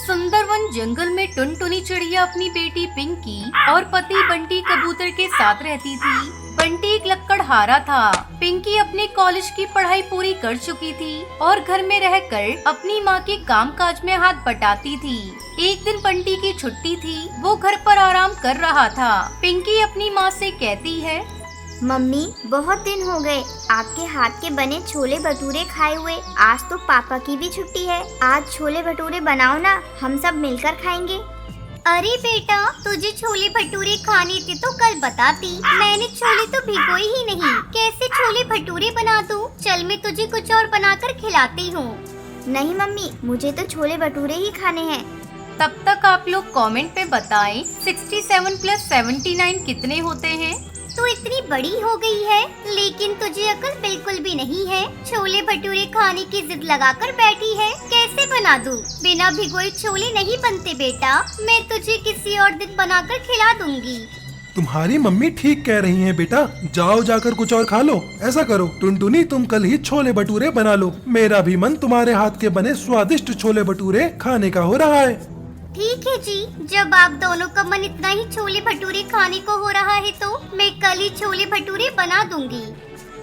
सुंदरवन जंगल में टुनटुनी चिड़िया अपनी बेटी पिंकी और पति बंटी कबूतर के साथ रहती थी। बंटी एक लकड़हारा था। पिंकी अपने कॉलेज की पढ़ाई पूरी कर चुकी थी और घर में रहकर अपनी माँ के कामकाज में हाथ बटाती थी। एक दिन बंटी की छुट्टी थी, वो घर पर आराम कर रहा था। पिंकी अपनी माँ से कहती है, मम्मी बहुत दिन हो गए आपके हाथ के बने छोले भटूरे खाए हुए। आज तो पापा की भी छुट्टी है, आज छोले भटूरे बनाओ ना, हम सब मिलकर खाएंगे। अरे बेटा, तुझे छोले भटूरे खाने थे तो कल बताती, मैंने छोले तो भिगोए ही नहीं, कैसे छोले भटूरे बना दूं? चल मैं तुझे कुछ और बनाकर खिलाती हूँ। नहीं मम्मी, मुझे तो छोले भटूरे ही खाने हैं। तब तक आप लोग कमेंट पे बताएं 67 + 79 कितने होते हैं। तू इतनी बड़ी हो गई है लेकिन तुझे अकल बिल्कुल भी नहीं है। छोले भटूरे खाने की जिद लगाकर बैठी है, कैसे बना दूं? बिना भिगोए छोले नहीं बनते बेटा, मैं तुझे किसी और दिन बनाकर खिला दूंगी। तुम्हारी मम्मी ठीक कह रही हैं बेटा, जाओ जाकर कुछ और खा लो। ऐसा करो टुनटुनी, तुम कल ही छोले भटूरे बना लो, मेरा भी मन तुम्हारे हाथ के बने स्वादिष्ट छोले भटूरे खाने का हो रहा है। ठीक है जी, जब आप दोनों का मन इतना ही छोले भटूरे खाने को हो रहा है तो मैं कल ही छोले भटूरे बना दूंगी।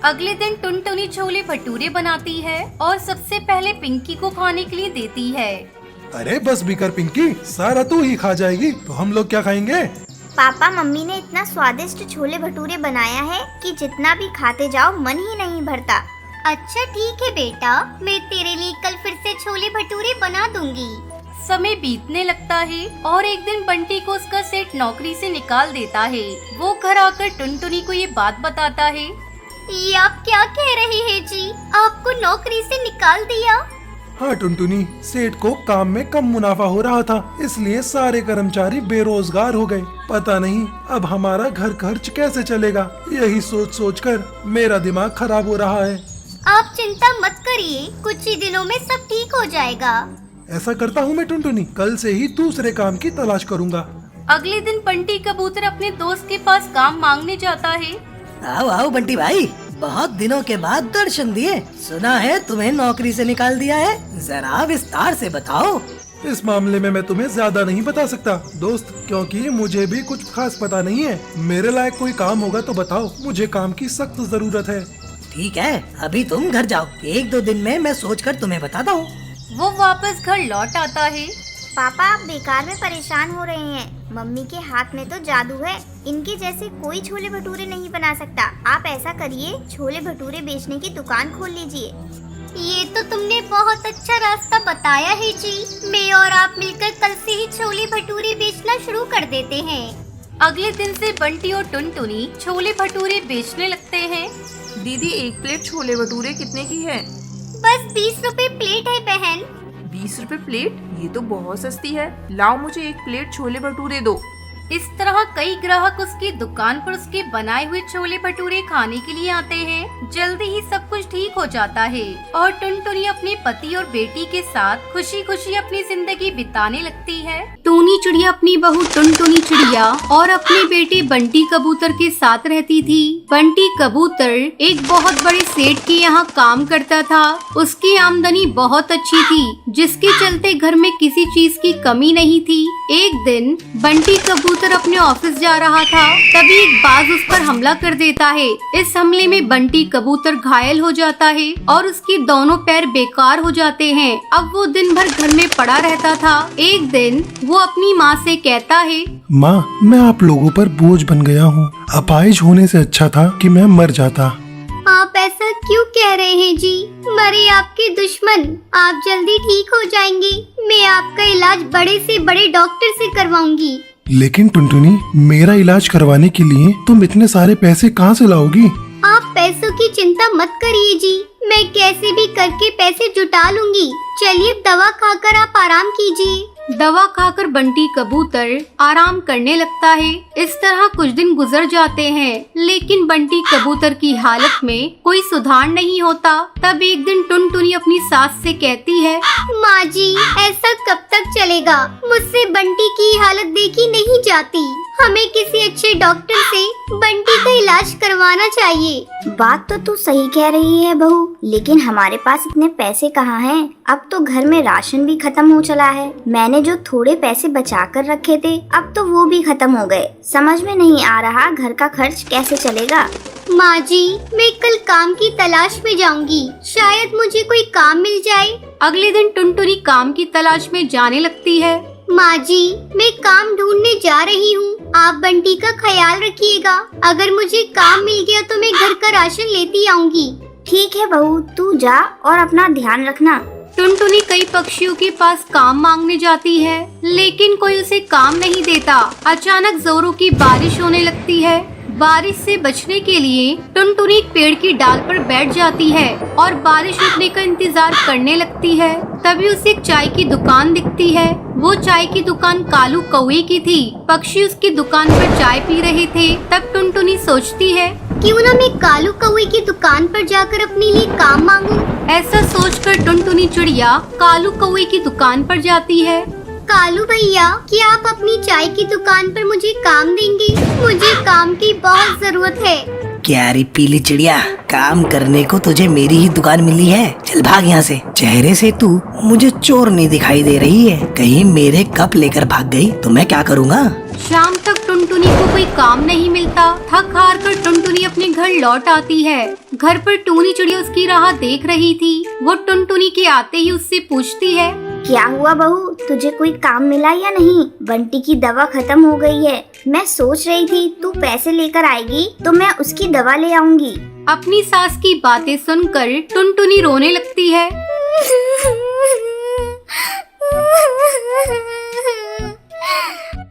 अगले दिन टुनटुनी छोले भटूरे बनाती है और सबसे पहले पिंकी को खाने के लिए देती है। अरे बस बिकर पिंकी, सारा तू ही खा जाएगी तो हम लोग क्या खाएंगे? पापा मम्मी ने इतना स्वादिष्ट छोले भटूरे बनाया है कि जितना भी खाते जाओ मन ही नहीं भरता। अच्छा ठीक है बेटा, मैं तेरे लिए कल फिर से छोले भटूरे बना दूंगी। समय बीतने लगता है और एक दिन बंटी को उसका सेठ नौकरी से निकाल देता है। वो घर आकर टुनटुनी को ये बात बताता है। ये आप क्या कह रहे हैं जी, आपको नौकरी से निकाल दिया? हाँ टुनटुनी, सेठ को काम में कम मुनाफा हो रहा था, इसलिए सारे कर्मचारी बेरोजगार हो गए। पता नहीं अब हमारा घर खर्च कैसे चलेगा, यही सोच सोच कर मेरा दिमाग खराब हो रहा है। आप चिंता मत करिए, कुछ ही दिनों में सब ठीक हो जाएगा। ऐसा करता हूँ मैं टुनटुनी, कल से ही दूसरे काम की तलाश करूँगा। अगले दिन बंटी कबूतर अपने दोस्त के पास काम मांगने जाता है। आओ आओ बंटी भाई, बहुत दिनों के बाद दर्शन दिए। सुना है तुम्हें नौकरी से निकाल दिया है, जरा विस्तार से बताओ। इस मामले में मैं तुम्हें ज्यादा नहीं बता सकता दोस्त, क्योंकि मुझे भी कुछ खास पता नहीं है। मेरे लायक कोई काम होगा तो बताओ, मुझे काम की सख्त जरूरत है। ठीक है, अभी तुम घर जाओ, 1-2 दिन में मैं सोचकर तुम्हें बताता हूँ। वो वापस घर लौट आता है। पापा आप बेकार में परेशान हो रहे हैं, मम्मी के हाथ में तो जादू है, इनके जैसे कोई छोले भटूरे नहीं बना सकता। आप ऐसा करिए, छोले भटूरे बेचने की दुकान खोल लीजिए। ये तो तुमने बहुत अच्छा रास्ता बताया है जी, मैं और आप मिलकर कल से ही छोले भटूरे बेचना शुरू कर देते हैं। अगले दिन से बंटी और टुनटुनी छोले भटूरे बेचने लगते हैं। दीदी, एक प्लेट छोले भटूरे कितने की है? बस 20 रुपए प्लेट है बहन। 20 रुपए प्लेट? ये तो बहुत सस्ती है। लाओ मुझे 1 प्लेट छोले भटूरे दो। इस तरह कई ग्राहक उसकी दुकान पर उसके बनाए हुए छोले भटूरे खाने के लिए आते हैं। जल्दी ही सब कुछ ठीक हो जाता है और टुनटुनी अपने पति और बेटी के साथ खुशी खुशी अपनी जिंदगी बिताने लगती है। टूनी चिड़िया अपनी बहू टुनटुनी चिड़िया और अपने बेटे बंटी कबूतर के साथ रहती थी। बंटी कबूतर एक बहुत बड़े सेठ के यहाँ काम करता था। उसकी आमदनी बहुत अच्छी थी, जिसके चलते घर में किसी चीज की कमी नहीं थी। एक दिन बंटी कबूतर अपने ऑफिस जा रहा था, तभी एक बाज उस पर हमला कर देता है। इस हमले में बंटी कबूतर घायल हो जाता है और उसके दोनों पैर बेकार हो जाते हैं। अब वो दिन भर घर में पड़ा रहता था। एक दिन वो अपनी माँ से कहता है, माँ, मैं आप लोगों पर बोझ बन गया हूँ, अपाहिज होने से अच्छा था कि मैं मर जाता। आप ऐसा क्यों कह रहे हैं जी? मरे आपके दुश्मन, आप जल्दी ठीक हो जाएंगे। मैं आपका इलाज बड़े से बड़े डॉक्टर से करवाऊंगी। लेकिन टुनटुनी, मेरा इलाज करवाने के लिए तुम इतने सारे पैसे कहाँ से लाओगी? आप पैसों की चिंता मत करिए जी, मैं कैसे भी करके पैसे जुटा लूंगी। चलिए दवा खाकर आप आराम कीजिए। दवा खाकर बंटी कबूतर आराम करने लगता है। इस तरह कुछ दिन गुजर जाते हैं, लेकिन बंटी कबूतर की हालत में कोई सुधार नहीं होता। तब एक दिन टुनटुनी अपनी सास से कहती है, माँ जी, ऐसा कब तक चलेगा? मुझसे बंटी की हालत देखी नहीं जाती। हमें किसी अच्छे डॉक्टर से बंटी का इलाज करवाना चाहिए। बात तो तू सही कह रही है बहू, लेकिन हमारे पास इतने पैसे कहाँ हैं? अब तो घर में राशन भी खत्म हो चला है। मैंने जो थोड़े पैसे बचा कर रखे थे अब तो वो भी खत्म हो गए। समझ में नहीं आ रहा घर का खर्च कैसे चलेगा। माँ जी, मैं कल काम की तलाश में जाऊंगी, शायद मुझे कोई काम मिल जाए। अगले दिन टुनटुनी काम की तलाश में जाने लगती है। माँ जी, मैं काम ढूंढने जा रही हूँ, आप बंटी का ख्याल रखिएगा। अगर मुझे काम मिल गया तो मैं घर का राशन लेती आऊंगी। ठीक है बहू, तू जा और अपना ध्यान रखना। टुनटुनी कई पक्षियों के पास काम मांगने जाती है, लेकिन कोई उसे काम नहीं देता। अचानक जोरों की बारिश होने लगती है। बारिश से बचने के लिए टुनटुनी एक पेड़ की डाल पर बैठ जाती है और बारिश रुकने का इंतजार करने लगती है। तभी उसे एक चाय की दुकान दिखती है। वो चाय की दुकान कालू कौवे की थी। पक्षी उसकी दुकान पर चाय पी रहे थे। तब टुनटुनी सोचती है, क्यों ना मैं कालू कौवे की दुकान पर जाकर अपने लिए काम मांगूं। ऐसा सोचकर टुनटुनी चिड़िया कालू कौवे की दुकान पर जाती है। कालू भैया, क्या आप अपनी चाय की दुकान पर मुझे काम देंगे? मुझे काम की बहुत जरूरत है। क्या रे पीली चिड़िया, काम करने को तुझे मेरी ही दुकान मिली है? चल भाग यहाँ से। चेहरे से तू मुझे चोर नहीं दिखाई दे रही है। कहीं मेरे कप लेकर भाग गई तो मैं क्या करूँगा? शाम तक टुनटुनी को कोई काम नहीं मिलता। थक हार कर टुनटुनी अपने घर लौट आती है। घर पर टूनी चिड़िया उसकी राह देख रही थी। वो टुनटुनी के आते ही उससे पूछती है, क्या हुआ बहू, तुझे कोई काम मिला या नहीं? बंटी की दवा खत्म हो गई है। मैं सोच रही थी तू पैसे लेकर आएगी तो मैं उसकी दवा ले आऊंगी। अपनी सास की बातें सुनकर टुनटुनी रोने लगती है।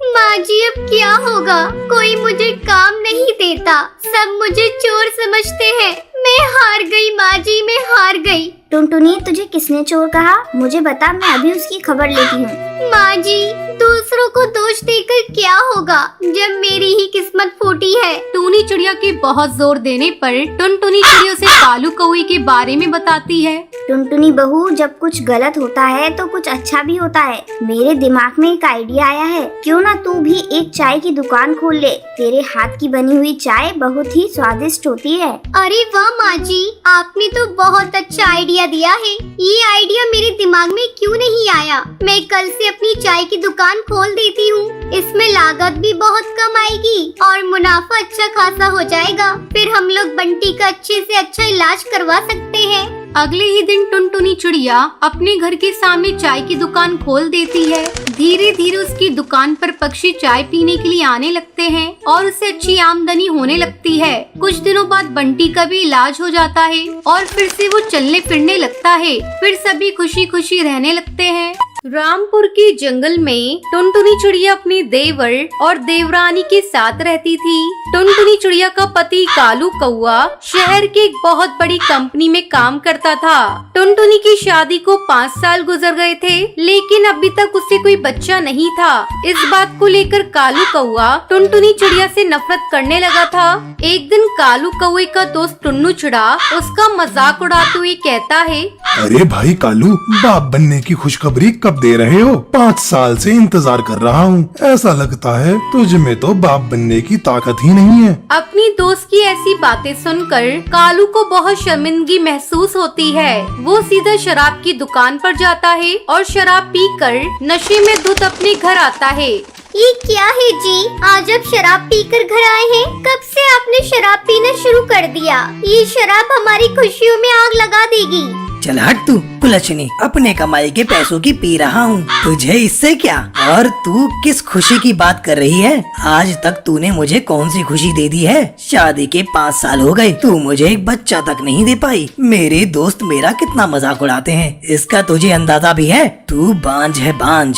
माँ जी, अब क्या होगा? कोई मुझे काम नहीं देता, सब मुझे चोर समझते हैं। मैं हार गई माँ जी, मैं हार गई। टुनटुनी, तुझे किसने चोर कहा? मुझे बता, मैं अभी उसकी खबर लेती हूँ। माँ जी, दूसरों को दोष देकर क्या होगा जब मेरी ही किस्मत फूटी है। टूनी चिड़िया के बहुत जोर देने पर टुनटुनी चिड़िया से कालू कौवे के बारे में बताती है। टुनटुनी बहू, जब कुछ गलत होता है तो कुछ अच्छा भी होता है। मेरे दिमाग में एक आइडिया आया है, क्यों ना तू भी एक चाय की दुकान खोल ले। तेरे हाथ की बनी हुई चाय बहुत ही स्वादिष्ट होती है। अरे वाह माँ जी, आपने तो बहुत अच्छा आइडिया दिया है। ये आइडिया मेरे दिमाग में क्यों नहीं आया? मैं कल से अपनी चाय की दुकान खोल देती हूँ। इसमें लागत भी बहुत कम आएगी और मुनाफा अच्छा खासा हो जाएगा। फिर हम लोग बंटी का अच्छे से अच्छा इलाज करवा सकते हैं। अगले ही दिन टुनटुनी चिड़िया अपने घर के सामने चाय की दुकान खोल देती है। धीरे धीरे उसकी दुकान पर पक्षी चाय पीने के लिए आने लगते हैं और उससे अच्छी आमदनी होने लगती है। कुछ दिनों बाद बंटी का भी इलाज हो जाता है और फिर से वो चलने फिरने लगता है। फिर सभी खुशी खुशी रहने लगते हैं। रामपुर के जंगल में टुनटुनी चिड़िया अपने देवर और देवरानी के साथ रहती थी। टुनटुनी चिड़िया का पति कालू कौवा शहर की एक बहुत बड़ी कंपनी में काम करता था। टुनटुनी की शादी को 5 साल गुजर गए थे, लेकिन अभी तक उससे कोई बच्चा नहीं था। इस बात को लेकर कालू कौवा टुनटुनी चिड़िया से नफरत करने लगा था। एक दिन कालू कौवे का दोस्त टुन्नू चिड़ा उसका मजाक उड़ाते हुए कहता है, अरे भाई कालू, बाप बनने की खुशखबरी कब दे रहे हो? 5 साल से इंतजार कर रहा हूँ। ऐसा लगता है तुझ में तो बाप बनने की ताकत ही नहीं है। अपनी दोस्त की ऐसी बातें सुनकर कालू को बहुत शर्मिंदगी महसूस होती है। वो सीधा शराब की दुकान पर जाता है और शराब पीकर नशे में धुत अपने घर आता है। ये क्या है जी? आज आप शराब पीकर घर आए हैं? कब से आपने शराब पीना शुरू कर दिया? ये शराब हमारी खुशियों में आग लगा देगी। चल हट तू कुलच्छनी, अपने कमाई के पैसों की पी रहा हूँ, तुझे इससे क्या? और तू किस खुशी की बात कर रही है? आज तक तूने मुझे कौन सी खुशी दे दी है? शादी के 5 साल हो गए, तू मुझे एक बच्चा तक नहीं दे पाई। मेरे दोस्त मेरा कितना मजाक उड़ाते हैं, इसका तुझे अंदाजा भी है? तू बांझ है बांझ।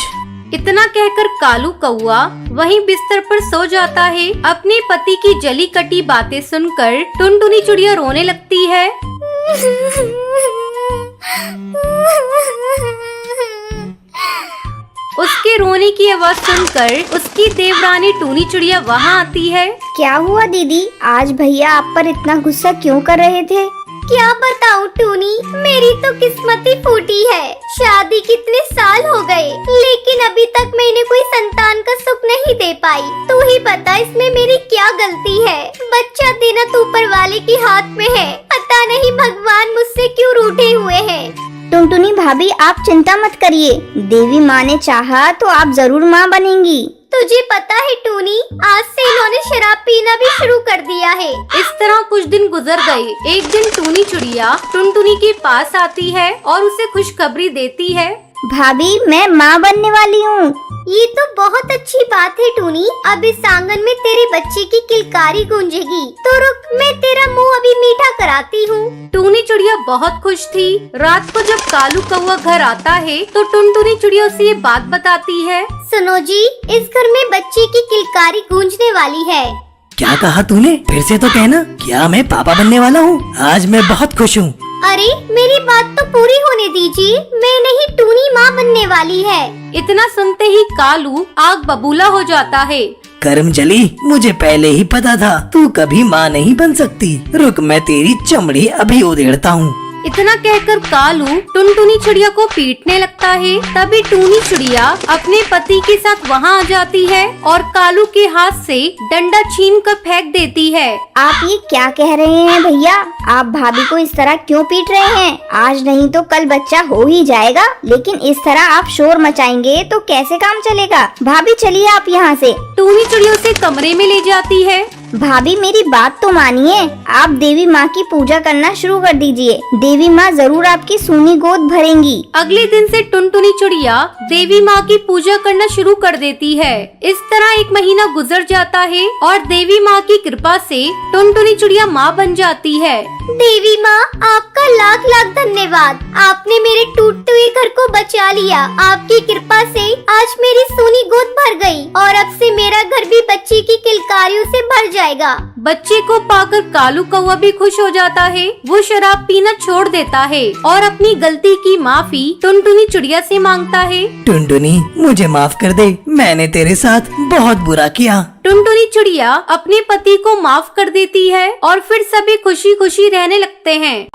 इतना कहकर कालू कौवा वहीं बिस्तर पर सो जाता है। अपने पति की जली कटी बातें सुनकर टुनटुनी चिड़िया रोने लगती है। उसके रोने की आवाज सुनकर उसकी देवरानी टूनी चिड़िया वहाँ आती है। क्या हुआ दीदी, आज भैया आप पर इतना गुस्सा क्यों कर रहे थे? क्या बताऊं टूनी, मेरी तो किस्मत ही फूटी है। शादी कितने साल हो गए, लेकिन अभी तक मैंने कोई संतान का सुख नहीं दे पाई। तू ही बता इसमें मेरी क्या गलती है। बच्चा देना तो ऊपर वाले के हाथ में है। पता नहीं भगवान मुझसे क्यों रूठे हुए हैं। टुनटुनी भाभी आप चिंता मत करिए, देवी माँ ने चाहा तो आप जरूर माँ बनेंगी। तुझे पता है टूनी, आज से इन्होंने शराब पीना भी शुरू कर दिया है। इस तरह कुछ दिन गुजर गए। एक दिन टूनी चिड़िया टुनटुनी के पास आती है और उसे खुशखबरी देती है। भाभी मैं माँ बनने वाली हूँ। ये तो बहुत अच्छी बात है टूनी। अब इस आंगन में तेरे बच्चे की किलकारी गूंजेगी। तो रुक, मैं तेरा मुंह अभी मीठा कराती हूँ। टूनी चिड़िया बहुत खुश थी। रात को जब कालू कौवा घर आता है तो टुनटुनी चिड़िया उसे ये बात बताती है। सुनो जी, इस घर में बच्चे की किलकारी गूंजने वाली है। क्या कहा तूने? फिर से तो कहना। क्या मैं पापा बनने वाला हूँ? आज मैं बहुत खुश हूँ। अरे मेरी बात तो पूरी होने दीजिए। मैं नहीं, टूनी माँ बनने वाली है। इतना सुनते ही कालू आग बबूला हो जाता है। कर्म जली, मुझे पहले ही पता था तू कभी माँ नहीं बन सकती। रुक, मैं तेरी चमड़ी अभी उधेड़ता हूँ। इतना कहकर कालू टुनटुनी चिड़िया को पीटने लगता है। तभी टूनी चिड़िया अपने पति के साथ वहाँ आ जाती है और कालू के हाथ से डंडा छीन कर फेंक देती है। आप ये क्या कह रहे हैं भैया? आप भाभी को इस तरह क्यों पीट रहे हैं? आज नहीं तो कल बच्चा हो ही जाएगा, लेकिन इस तरह आप शोर मचाएंगे तो कैसे काम चलेगा? भाभी चलिए आप यहाँ से। टूनी चिड़िया उसे कमरे में ले जाती है। भाभी मेरी बात तो मानिए, आप देवी माँ की पूजा करना शुरू कर दीजिए। देवी माँ जरूर आपकी सूनी गोद भरेंगी। अगले दिन से टुनटुनी चिड़िया देवी माँ की पूजा करना शुरू कर देती है। इस तरह एक महीना गुजर जाता है और देवी माँ की कृपा से टुनटुनी चिड़िया माँ बन जाती है। देवी माँ, आपका लाख लाख धन्यवाद। आपने मेरे टूटते हुए घर को बचा लिया। आपकी कृपा से आज मेरी सोनी गोद भर गई और अब से मेरा घर भी बच्चे की किलकारियों से भर जाएगा। बच्चे को पाकर कालू कौवा भी खुश हो जाता है। वो शराब पीना छोड़ देता है और अपनी गलती की माफी टुनटुनी चिड़िया से मांगता है। टुनटुनी, मुझे माफ कर दे, मैंने तेरे साथ बहुत बुरा किया। टुनटुनी चिड़िया अपने पति को माफ कर देती है और फिर सभी खुशी खुशी रहने लगते हैं।